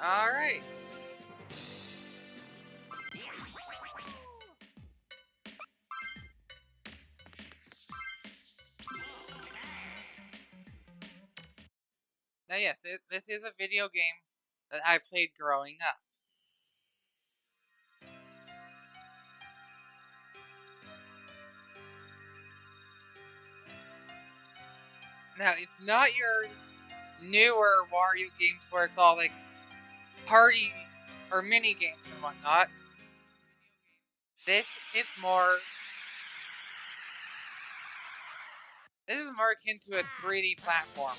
Alright. Now yes, this is a video game that I played growing up. Now, it's not your newer Wario games where it's all like party or mini games and whatnot. This is more. This is more akin to a 3D platformer.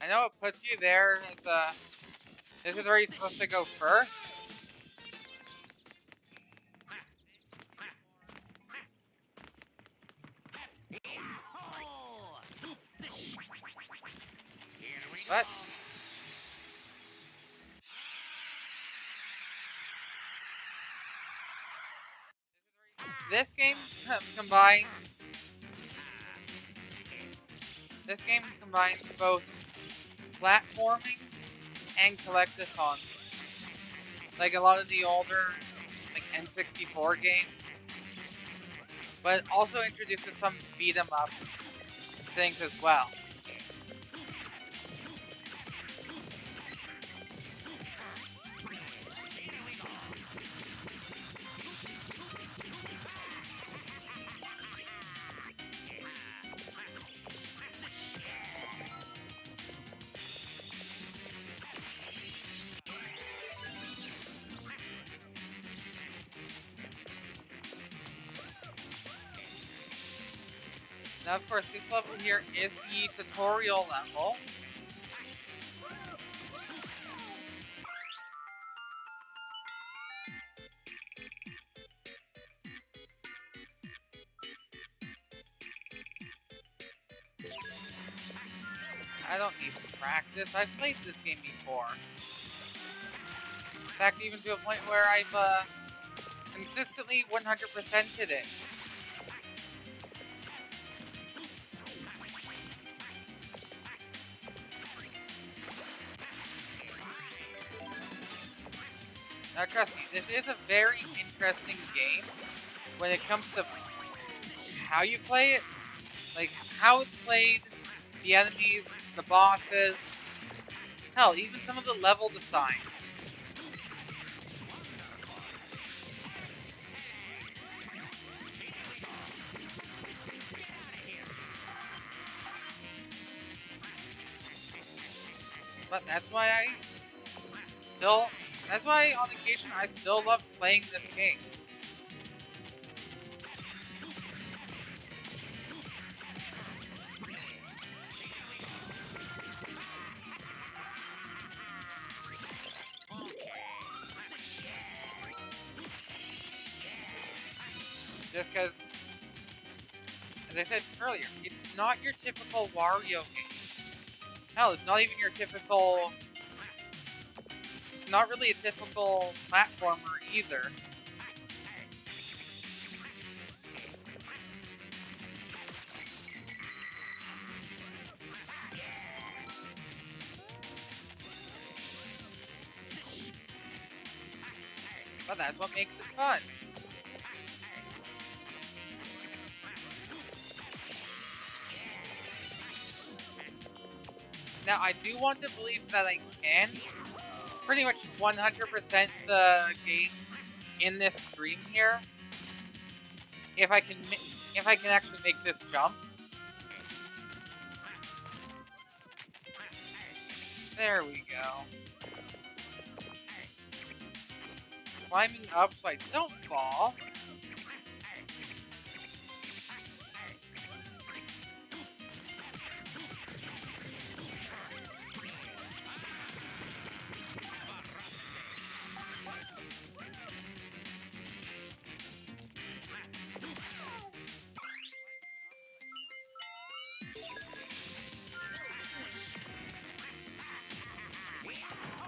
I know it puts you there as this is where you're supposed to go first. But this game combines both platforming and collectathons, like a lot of the older like N64 games, but it also introduces some beat 'em up things as well. Now, of course, this level here is the tutorial level. I don't need to practice. I've played this game before. In fact, even to a point where I've consistently 100%ed it. Now trust me, this is a very interesting game when it comes to how you play it, like how it's played, the enemies, the bosses, hell, even some of the level design. But that's why on occasion I still love playing this game. Just because, as I said earlier, it's not your typical Wario game. Hell, it's not even your typical... It's not really a typical platformer either. But that's what makes it fun. Now, I do want to believe that I can pretty much 100% the game in this stream here. If I can actually make this jump. There we go. Climbing up so I don't fall.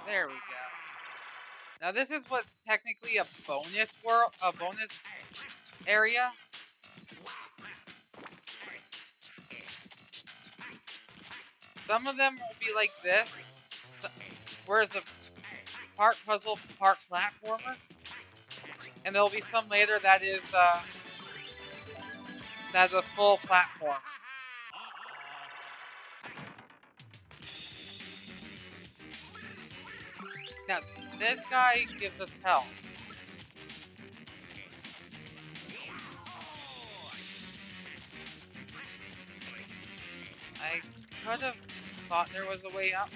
There we go. Now this is what's technically a bonus area. Some of them will be like this, where it's a part puzzle, part platformer, and there'll be some later that's a full platform. Now, this guy gives us health. I could have thought there was a way up.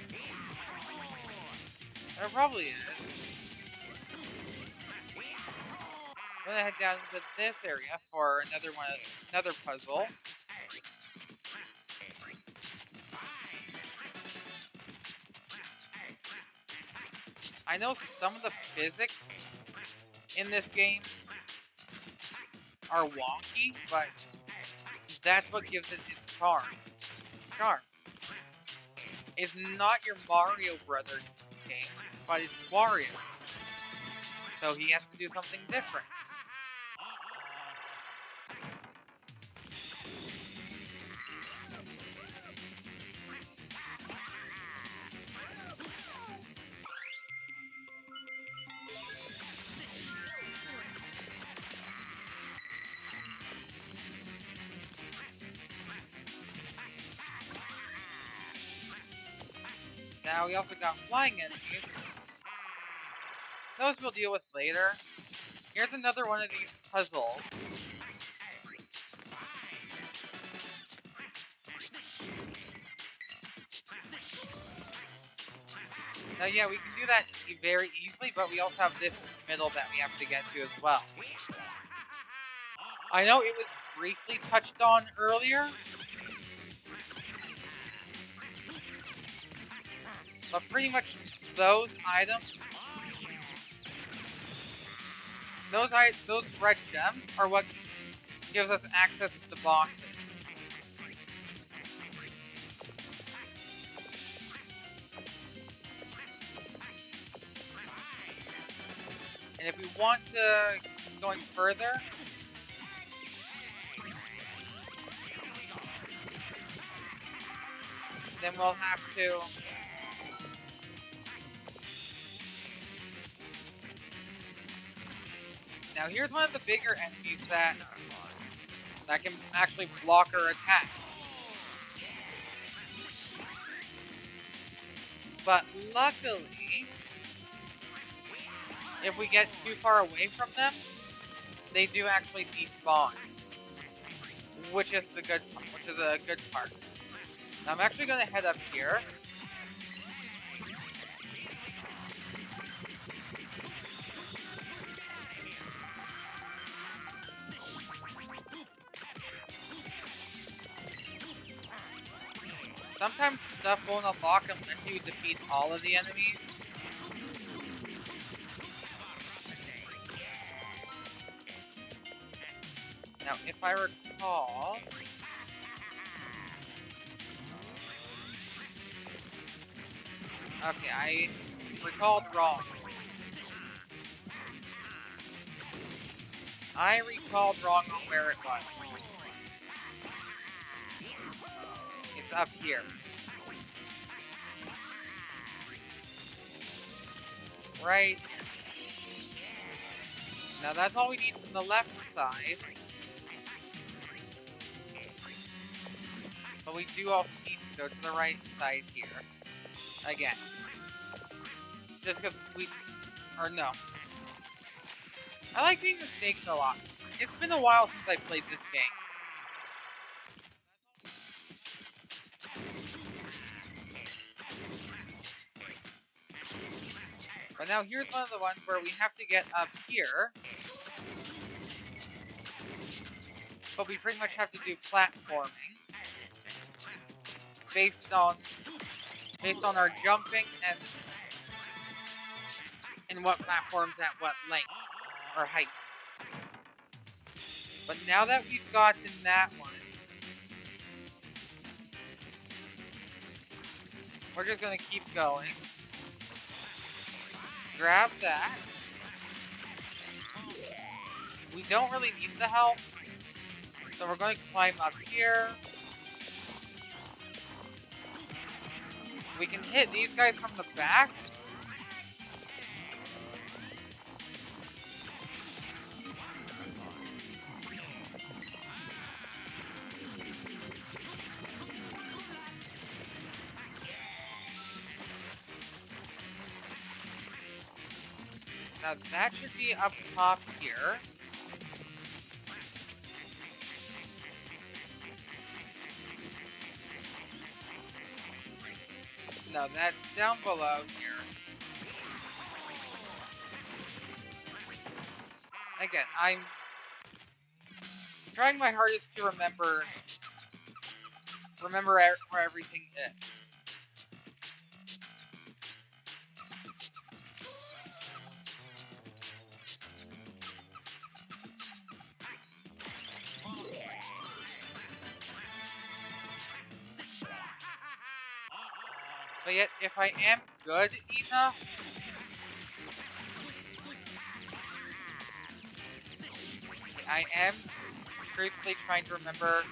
There probably is. I'm gonna head down to this area for another puzzle. I know some of the physics in this game are wonky, but that's what gives it its charm. It's not your Mario Brothers game, but it's Wario. So he has to do something different. Now we also got flying enemies. Those we'll deal with later. Here's another one of these puzzles. Now yeah, we can do that very easily, but we also have this middle that we have to get to as well. I know it was briefly touched on earlier, but pretty much those items, those red gems are what gives us access to the bosses. And if we want to keep going further, then we'll have to now here's one of the bigger enemies that can actually block our attack. But luckily, if we get too far away from them, they do actually despawn, which is a good part. Now I'm actually going to head up here. Sometimes stuff won't unlock unless you defeat all of the enemies. Now, if I recall... Okay, I recalled wrong. I recalled wrong on where it was. It's up here. Right. Now that's all we need from the left side. But we do also need to go to the right side here. Again. Just because or no. I like being the snakes a lot. It's been a while since I played this game. But now here's one of the ones where we have to get up here. But we pretty much have to do platforming. Based on our jumping and what platforms at what length or height. But now that we've gotten that one, we're just gonna keep going. Grab that. We don't really need the help, so we're going to climb up here. We can hit these guys from the back. Now that should be up top here. No, that's down below here. Again, I'm trying my hardest to remember where everything is. But yet, if I am good enough, I am truthfully trying to remember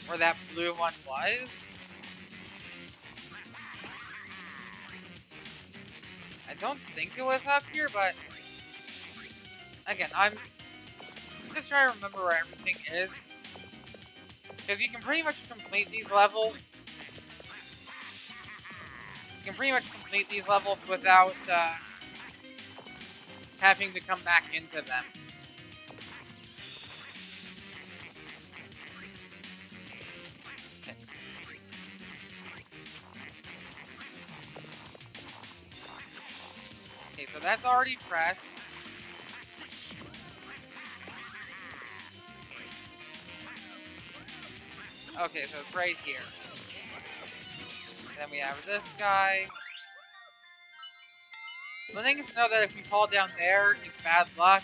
where that blue one was. I don't think it was up here, but again, I'm just trying to remember where everything is. Because you can pretty much complete these levels. You can pretty much complete these levels without having to come back into them. Okay, so that's already pressed. Okay, so it's right here. Then we have this guy. The thing is to know that if we fall down there, it's bad luck.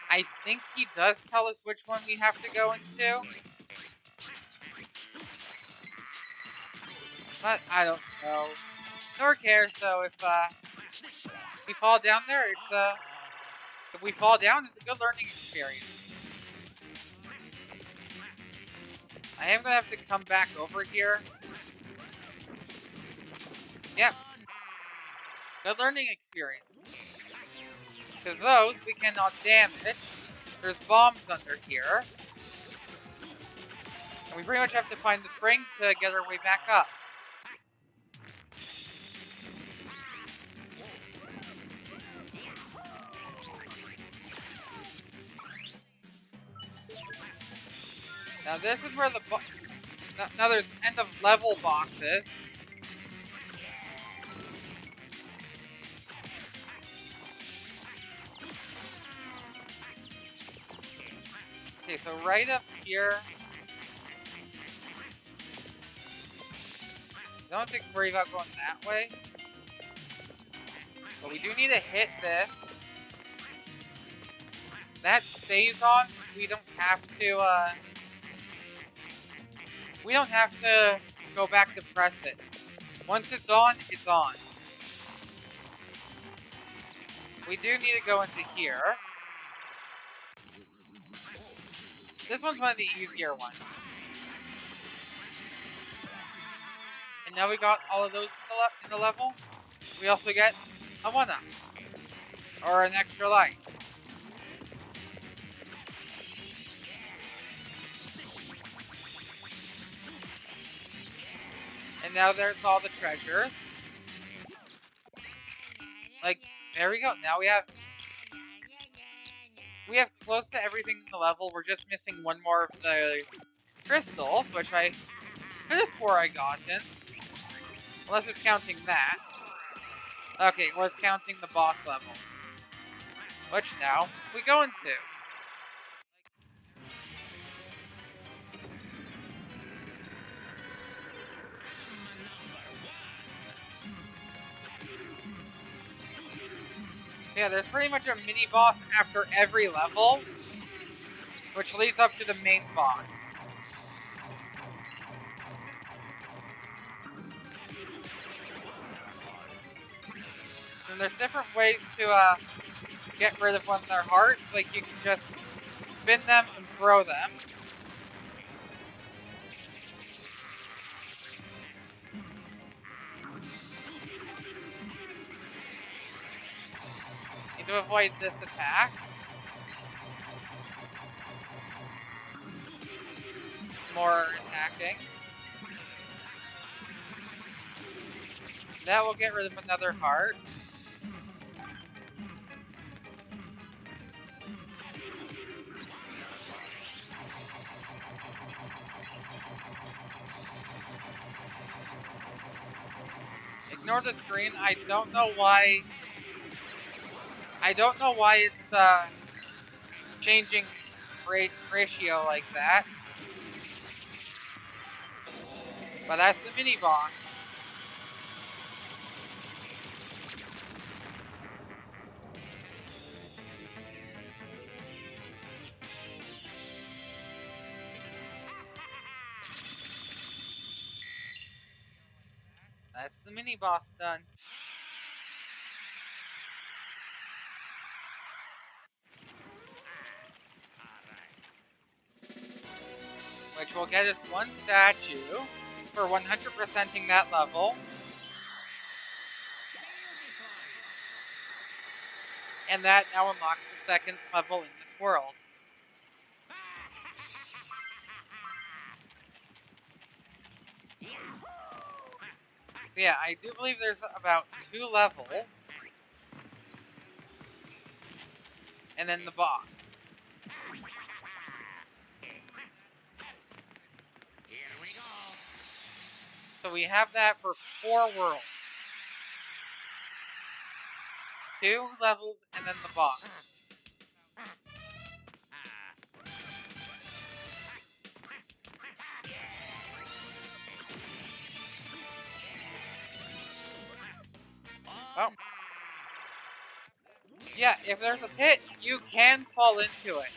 I think he does tell us which one we have to go into. But I don't know. Nor care, so if we fall down there, it's if we fall down, it's a good learning experience. I am gonna have to come back over here. Yep. Good learning experience. Because those we cannot damage. There's bombs under here. And we pretty much have to find the spring to get our way back up. Now this is where the now there's end of level boxes. Okay, so right up here. Don't have to worry about going that way. But we do need to hit this. That stays on. We don't have to go back to press it. Once it's on, it's on. We do need to go into here. This one's one of the easier ones. And now we got all of those in the level. We also get a 1-up. Or an extra life. And now there's all the treasures. Like, there we go. Now we have close to everything in the level. We're just missing one more of the crystals, which I could have swore I gotten. Unless it's counting that. Okay, it was counting the boss level. Which now we go into. Yeah, there's pretty much a mini boss after every level, which leads up to the main boss. And there's different ways to get rid of one of their hearts. Like, you can just spin them and throw them. Need to avoid this attack. More attacking. That will get rid of another heart. Ignore the screen. I don't know why. I don't know why it's changing ratio like that. But that's the mini boss. That's the mini boss done. Which will get us one statue for 100%ing that level. And that now unlocks the second level in this world. Yeah, I do believe there's about 2 levels. And then the boss. So we have that for 4 worlds. 2 levels and then the boss. Oh. Yeah, if there's a pit, you can fall into it.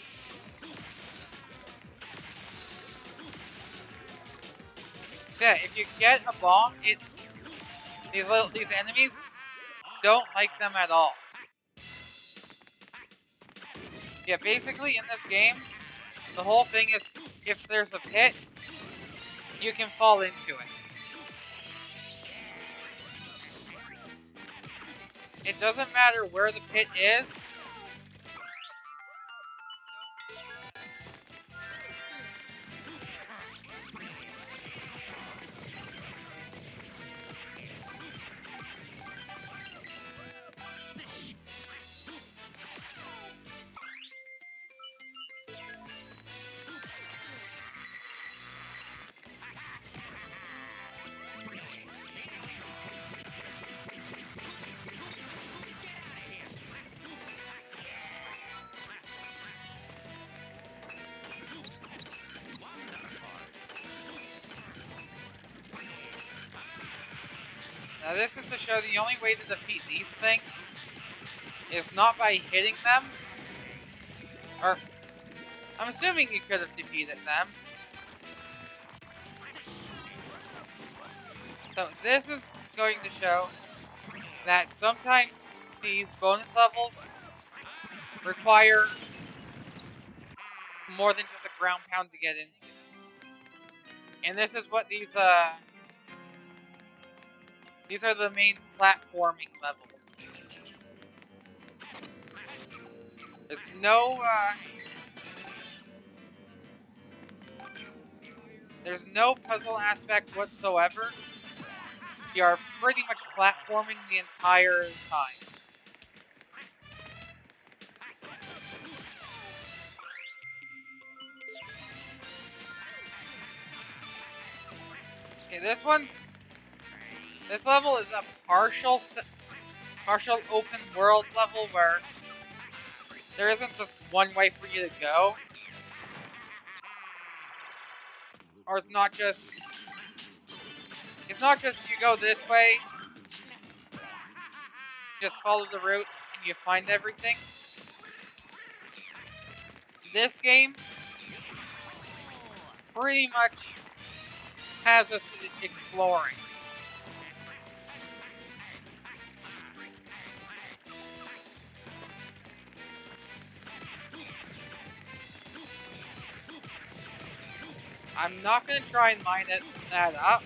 Yeah, if you get a bomb, these enemies don't like them at all. Yeah, basically in this game, the whole thing is if there's a pit, you can fall into it. It doesn't matter where the pit is. Now this is to show the only way to defeat these things is not by hitting them. Or, I'm assuming you could have defeated them. So this is going to show that sometimes these bonus levels require more than just a ground pound to get into. And this is what these are the main platforming levels. There's no puzzle aspect whatsoever. You are pretty much platforming the entire time. Okay, this level is a partial open world level where there isn't just one way for you to go. Or it's not just you go this way, just follow the route and you find everything. This game pretty much has us exploring. I'm not going to try and line that up.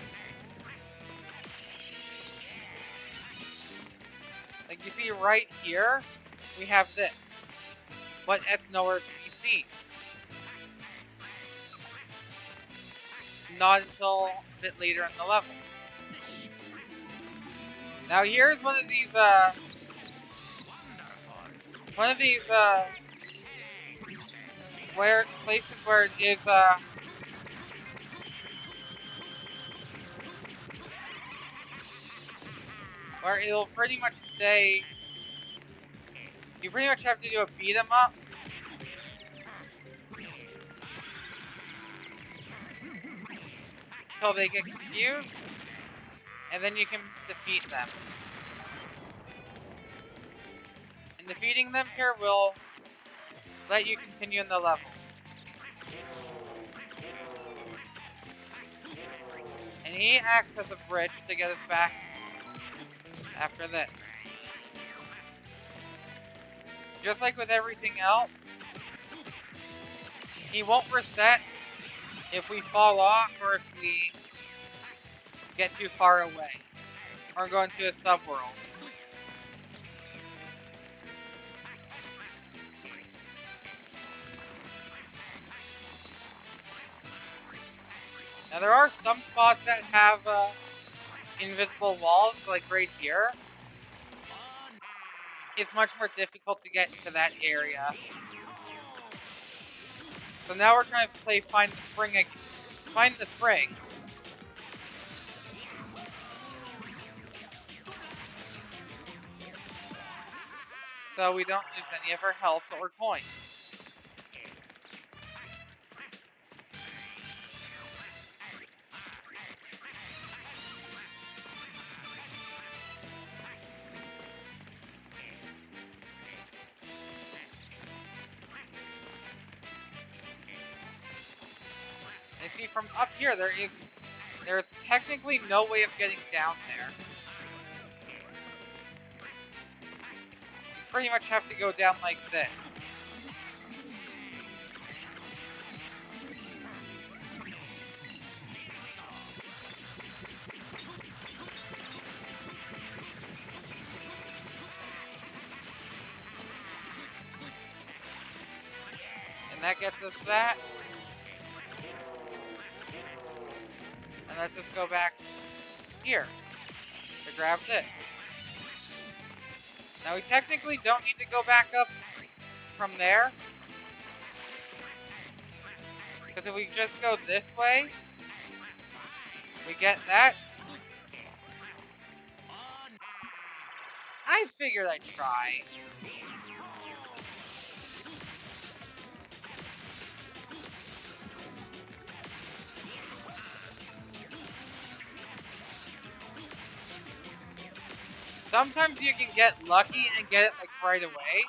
Like you see right here, we have this. But it's nowhere to be seen. Not until a bit later in the level. Now here's one of these where places where it is where it'll pretty much stay. You pretty much have to do a beat 'em up until they get confused, and then you can defeat them. And defeating them here will let you continue in the level. And he acts as a bridge to get us back after this. Just like with everything else, he won't reset if we fall off or if we get too far away or go into a subworld. Now there are some spots that have invisible walls, like right here. It's much more difficult to get to that area. So now we're trying to find the spring. So we don't lose any of our health or coins. And see, from up here, there's technically no way of getting down there. You pretty much have to go down like this. And that gets us that. And let's just go back here to grab this. Now we technically don't need to go back up from there, because if we just go this way, we get that. I figured I'd try. Sometimes you can get lucky and get it like right away.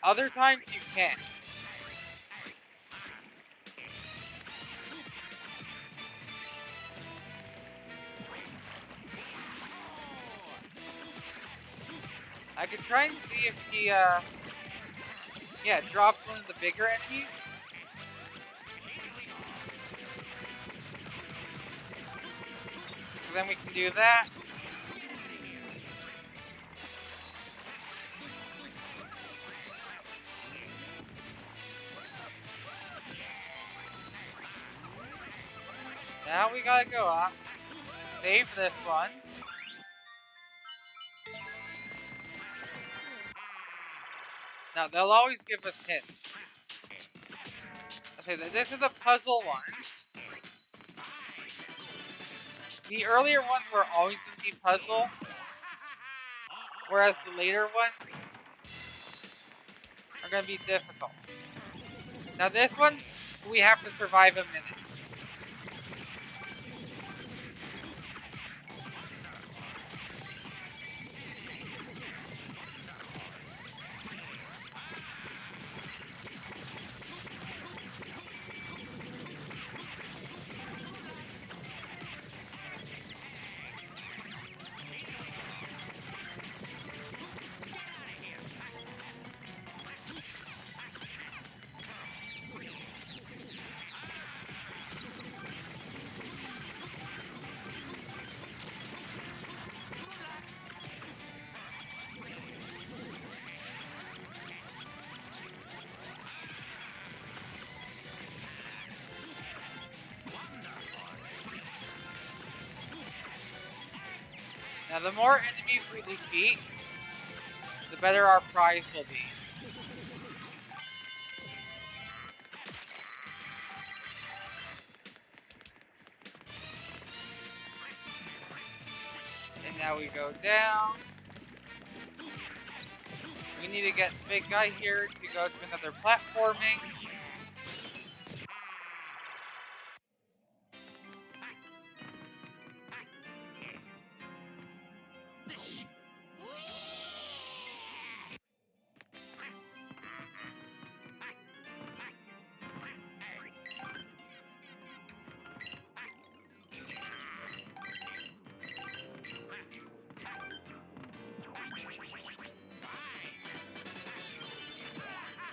Other times you can't. I could try and see if he drops one of the bigger enemies. So then we can do that. Now we gotta go up. Save this one. Now they'll always give us hints. Okay, this is a puzzle one. The earlier ones were always going to be puzzle, whereas the later ones are going to be difficult. Now this one, we have to survive a minute. Now, the more enemies we defeat, the better our prize will be. And now we go down. We need to get the big guy here to go to another platforming.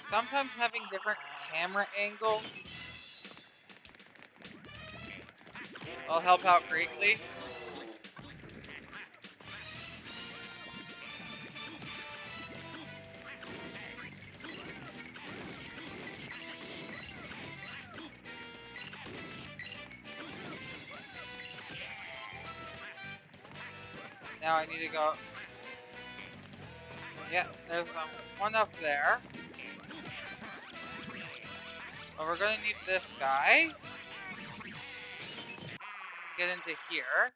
Sometimes having different camera angles will help out greatly. Now I need to go. Yeah, there's one up there. But we're gonna need this guy. Get into here.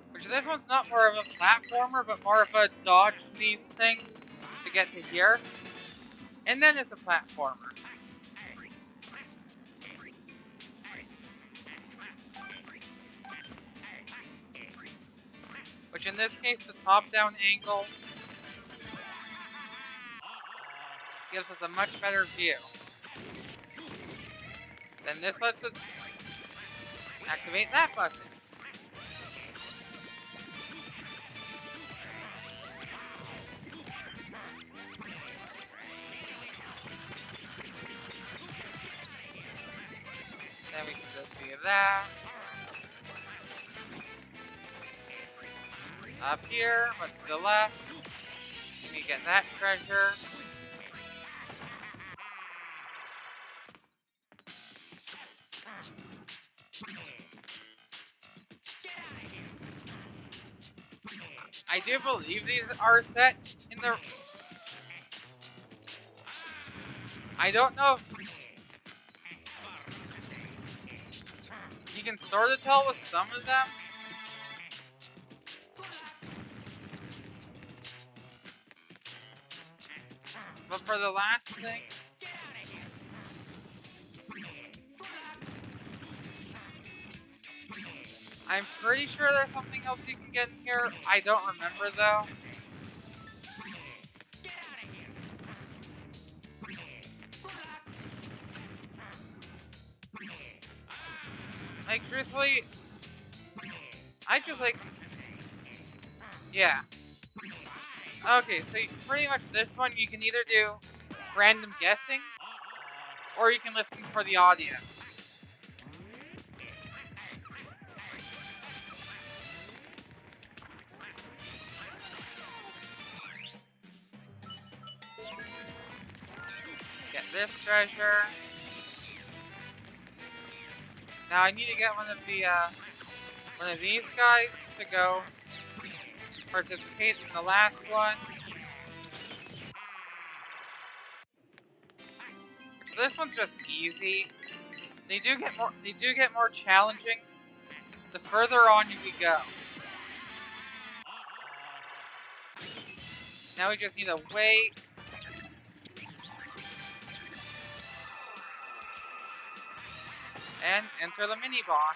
Which this one's not more of a platformer, but more of a dodge these things to get to here. And then it's a platformer. Which in this case, the top-down angle gives us a much better view. Then this lets us activate that button. Then we can just do that. Up here, but to the left. We get that treasure. I do believe these are set in the... I don't know if... You can sort of tell with some of them. But for the last thing... I'm pretty sure there's something else you can get in here. I don't remember though. Like, truthfully, I just like... Yeah. Okay, so pretty much this one you can either do random guessing, or you can listen for the audio. Get this treasure. Now I need to get one of these guys to go participate in the last one. So this one's just easy. They do get more challenging the further on you go. Now we just need to wait. And enter the mini boss.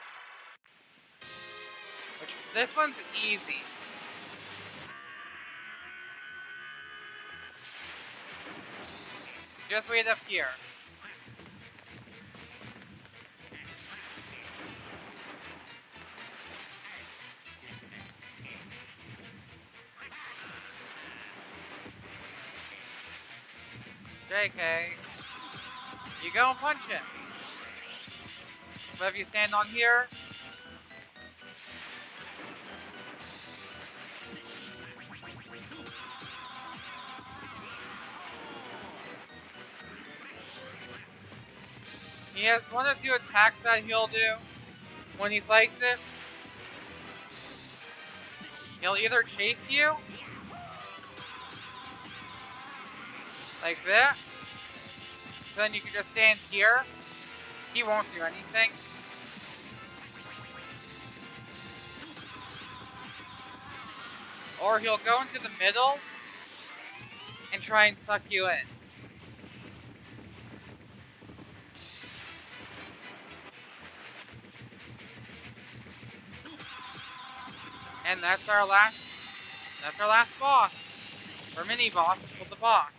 Which this one's easy. Just wait up here. JK. You go and punch him. But if you stand on here, He has one or two attacks that he'll do when he's like this. He'll either chase you, like that, so then you can just stand here. He won't do anything. Or he'll go into the middle and try and suck you in. And that's our last boss. Or mini boss, but the boss.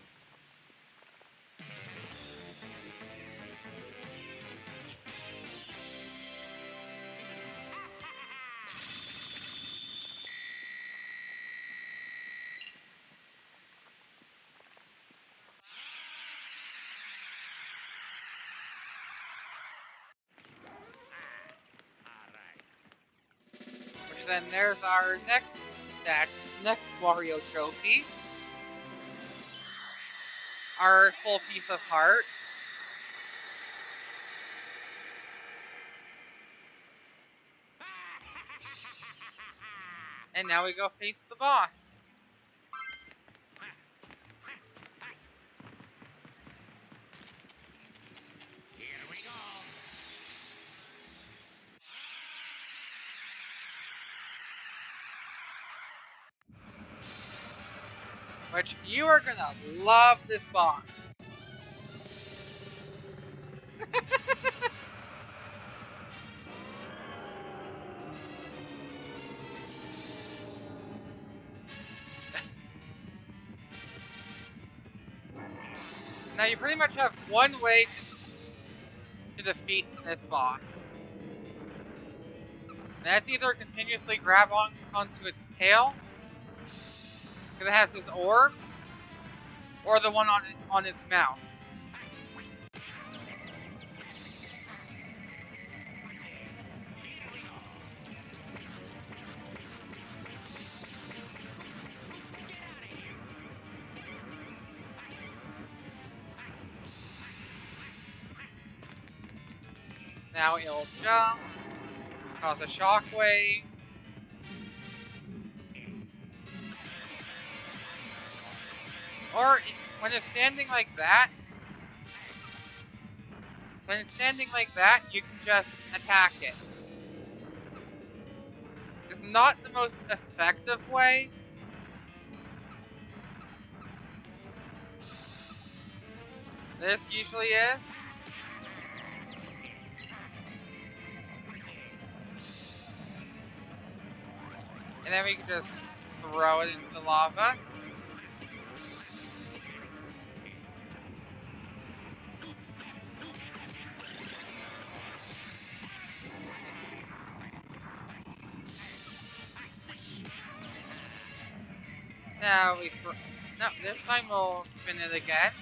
Which then there's our next Wario trophy. Our full piece of heart. And now we go face the boss. Here we go. Which you are gonna love this boss. Now you pretty much have one way to defeat this boss. And that's either continuously grab onto its tail, because it has this orb, or the one on its mouth. Now it'll jump, cause a shockwave. Or when it's standing like that, you can just attack it. It's not the most effective way. This usually is. And then we can just throw it into the lava. Now we no, this time we'll spin it again.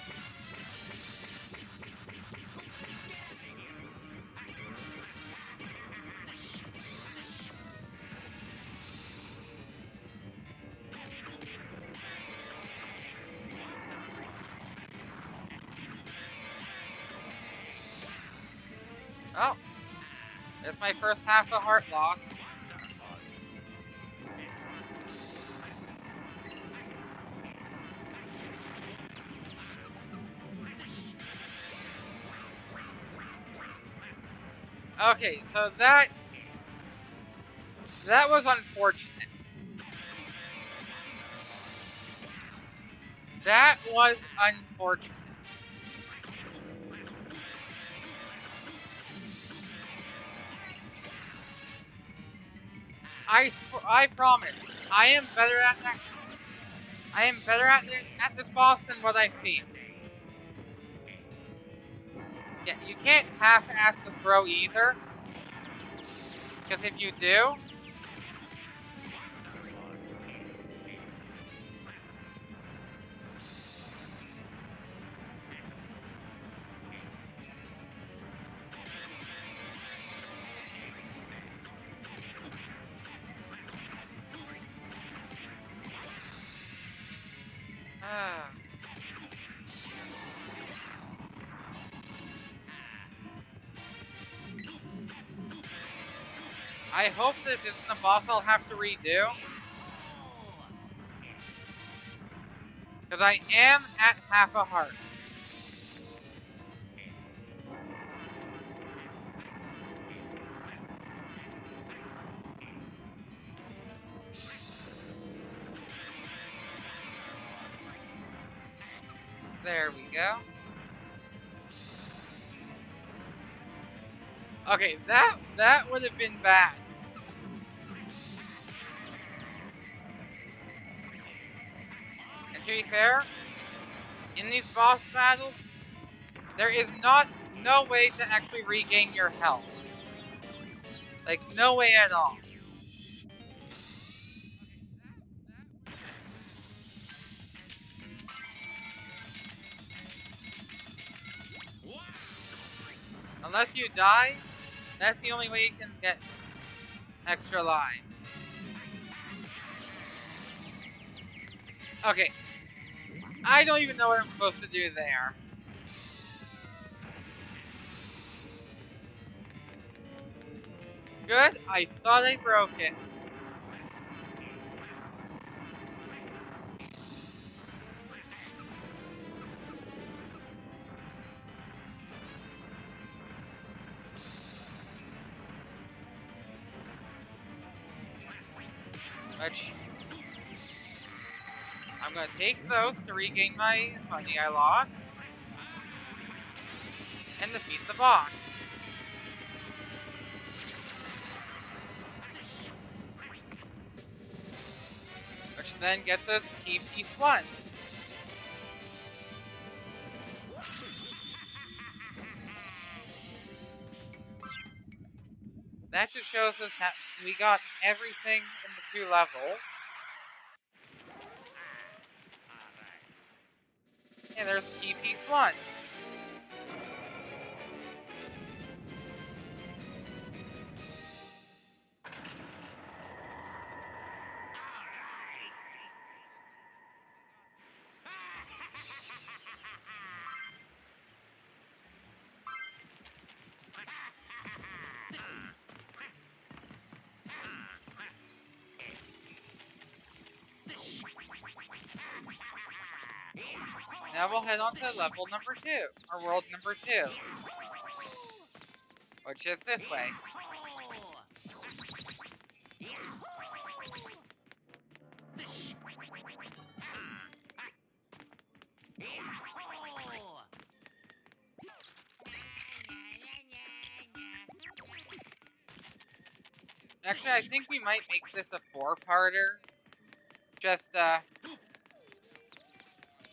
Oh, it's my first half of heart loss. Okay, so that was unfortunate. That was unfortunate. I promise. I am better at that. I am better at this boss than what I see. Yeah, you can't half-ass the throw either. Because if you do, I hope this isn't the boss I'll have to redo. Because I am at half a heart. There we go. Okay, that would have been bad. And to be fair, in these boss battles, there is no way to actually regain your health. Like, no way at all. Unless you die, that's the only way you can get extra lives. Okay. I don't even know what I'm supposed to do there. Good, I thought I broke it. Which, I'm gonna take those to regain my money I lost. And defeat the boss. Which then gets us key piece 1. That just shows us that we got everything in the 2 levels. And there's key piece 1. Now we'll head on to level number 2, or world number 2. Which is this way. Actually, I think we might make this a 4-parter. Just,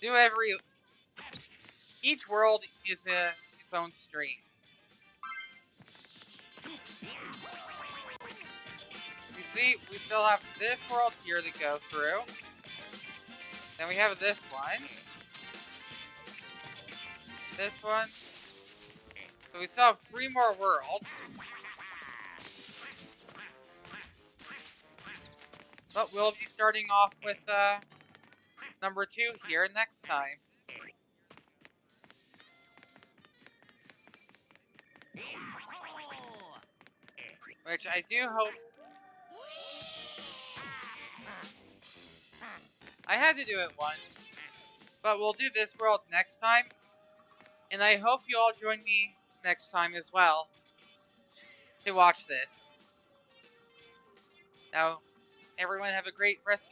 do each world is its own stream. You see, we still have this world here to go through. Then we have this one. This one. So we still have 3 more worlds. But we'll be starting off with, number 2 here next time. Which I do hope... I had to do it once. But we'll do this world next time. And I hope you all join me next time as well to watch this. Now, everyone have a great rest of your